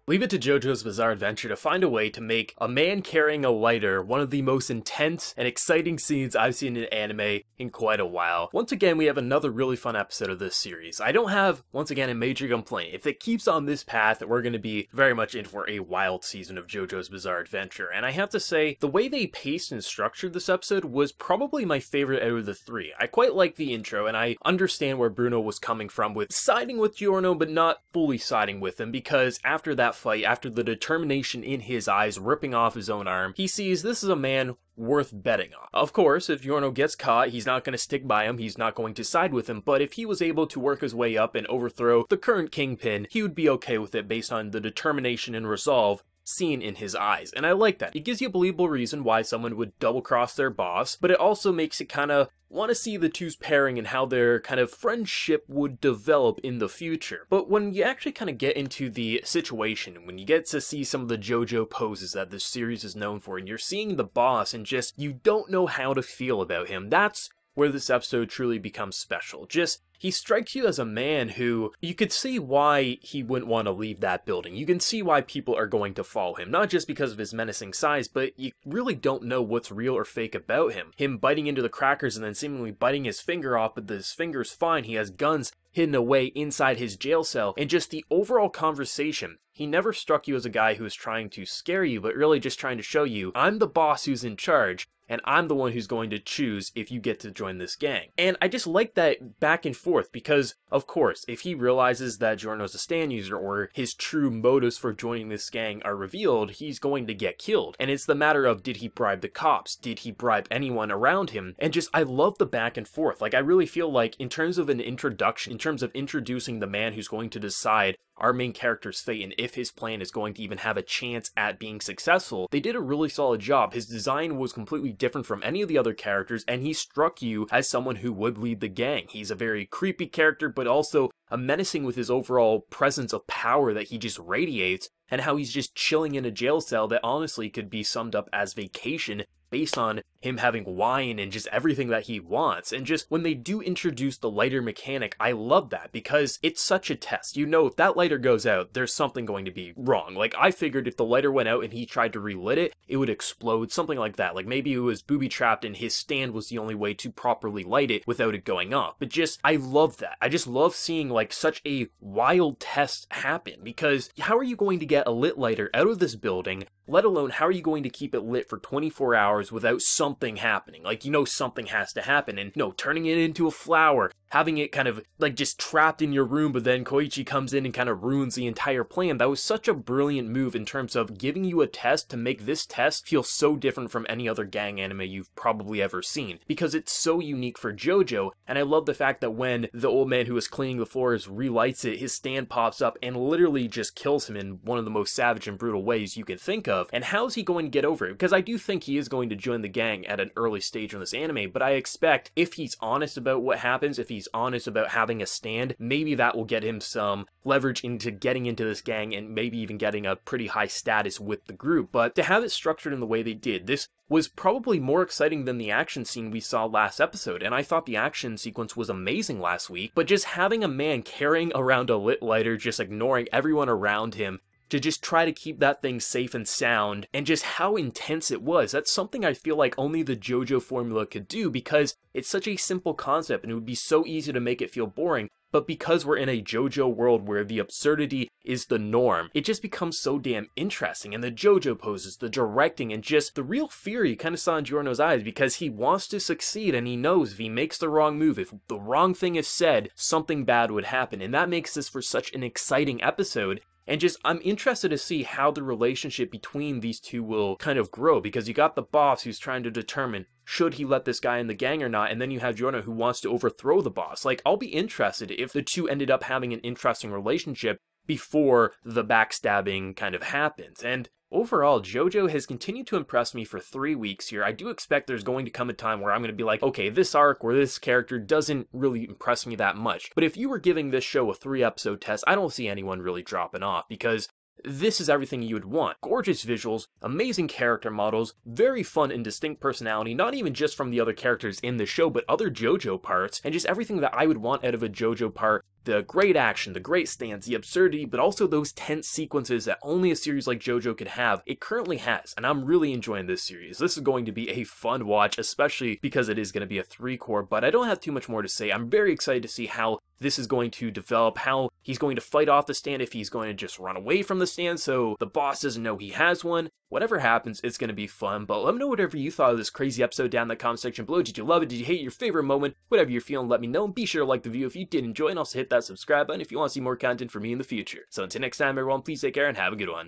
Leave it to JoJo's Bizarre Adventure to find a way to make a man carrying a lighter one of the most intense and exciting scenes I've seen in anime in quite a while. Once again, we have another really fun episode of this series. I don't have, once again, a major complaint. If it keeps on this path, we're going to be very much in for a wild season of JoJo's Bizarre Adventure. And I have to say, the way they paced and structured this episode was probably my favorite out of the three. I quite like the intro, and I understand where Bruno was coming from with siding with Giorno, but not fully siding with him, because after that fight, after the determination in his eyes ripping off his own arm, he sees this is a man worth betting on. Of course, if Giorno gets caught, he's not going to stick by him, he's not going to side with him, but if he was able to work his way up and overthrow the current kingpin, he would be okay with it based on the determination and resolve seen in his eyes, and I like that. It gives you a believable reason why someone would double-cross their boss, but it also makes it kind of want to see the two's pairing and how their kind of friendship would develop in the future. But when you actually kind of get into the situation, when you get to see some of the JoJo poses that this series is known for, and you're seeing the boss and just, you don't know how to feel about him, that's where this episode truly becomes special. Just, he strikes you as a man who, you could see why he wouldn't want to leave that building. You can see why people are going to follow him, not just because of his menacing size, but you really don't know what's real or fake about him. Him biting into the crackers and then seemingly biting his finger off, but his finger's fine. He has guns hidden away inside his jail cell, and just the overall conversation. He never struck you as a guy who was trying to scare you, but really just trying to show you, I'm the boss who's in charge, and I'm the one who's going to choose if you get to join this gang. And I just like that back and forth, because, of course, if he realizes that Giorno's a stand user, or his true motives for joining this gang are revealed, he's going to get killed. And it's the matter of, did he bribe the cops? Did he bribe anyone around him? And just, I love the back and forth. Like, I really feel like, in terms of an introduction, in terms of introducing the man who's going to decide our main character's fate and if his plan is going to even have a chance at being successful, they did a really solid job. His design was completely different from any of the other characters, and he struck you as someone who would lead the gang. He's a very creepy character, but also a menacing with his overall presence of power that he just radiates, and how he's just chilling in a jail cell that honestly could be summed up as vacation, based on him having wine and just everything that he wants. And just when they do introduce the lighter mechanic, I love that, because it's such a test. You know, if that lighter goes out, there's something going to be wrong. Like, I figured if the lighter went out and he tried to relit it, it would explode, something like that. Like, maybe it was booby-trapped and his stand was the only way to properly light it without it going off. But just, I love that. I just love seeing, like, such a wild test happen, because how are you going to get a lit lighter out of this building, let alone how are you going to keep it lit for 24 hours without something happening? Like, you know, something has to happen, and no, turning it into a flower, having it kind of like just trapped in your room, but then Koichi comes in and kind of ruins the entire plan. That was such a brilliant move in terms of giving you a test to make this test feel so different from any other gang anime you've probably ever seen, because it's so unique for JoJo. And I love the fact that when the old man who was cleaning the floors relights it, his stand pops up and literally just kills him in one of the most savage and brutal ways you can think of. And how's he going to get over it? Because I do think he is going to join the gang at an early stage in this anime, but I expect if he's honest about what happens, if he's honest about having a stand, maybe that will get him some leverage into getting into this gang and maybe even getting a pretty high status with the group. But to have it structured in the way they did, this was probably more exciting than the action scene we saw last episode, and I thought the action sequence was amazing last week, but just having a man carrying around a lit lighter, just ignoring everyone around him, to just try to keep that thing safe and sound, and just how intense it was. That's something I feel like only the JoJo formula could do, because it's such a simple concept and it would be so easy to make it feel boring. But because we're in a JoJo world where the absurdity is the norm, it just becomes so damn interesting. And the JoJo poses, the directing, and just the real fear you kind of saw in Giorno's eyes, because he wants to succeed and he knows if he makes the wrong move, if the wrong thing is said, something bad would happen. And that makes this for such an exciting episode. And just, I'm interested to see how the relationship between these two will kind of grow, because you got the boss who's trying to determine, should he let this guy in the gang or not, and then you have Giorno who wants to overthrow the boss. Like, I'll be interested if the two ended up having an interesting relationship before the backstabbing kind of happens. And overall, JoJo has continued to impress me for 3 weeks here. I do expect there's going to come a time where I'm going to be like, okay, this arc or this character doesn't really impress me that much. But if you were giving this show a 3-episode test, I don't see anyone really dropping off, because this is everything you would want. Gorgeous visuals, amazing character models, very fun and distinct personality, not even just from the other characters in the show, but other JoJo parts, and just everything that I would want out of a JoJo part the great action, the great stance, the absurdity, but also those tense sequences that only a series like JoJo could have, it currently has, and I'm really enjoying this series. This is going to be a fun watch, especially because it is going to be a 3-core, but I don't have too much more to say. I'm very excited to see how this is going to develop, how he's going to fight off the stand, if he's going to just run away from the stand so the boss doesn't know he has one. Whatever happens, it's going to be fun, but let me know whatever you thought of this crazy episode down in the comment section below. Did you love it? Did you hate it? Your favorite moment? Whatever you're feeling, let me know, and be sure to like the video if you did enjoy, and also hit that subscribe button if you want to see more content from me in the future. So until next time, everyone, please take care and have a good one.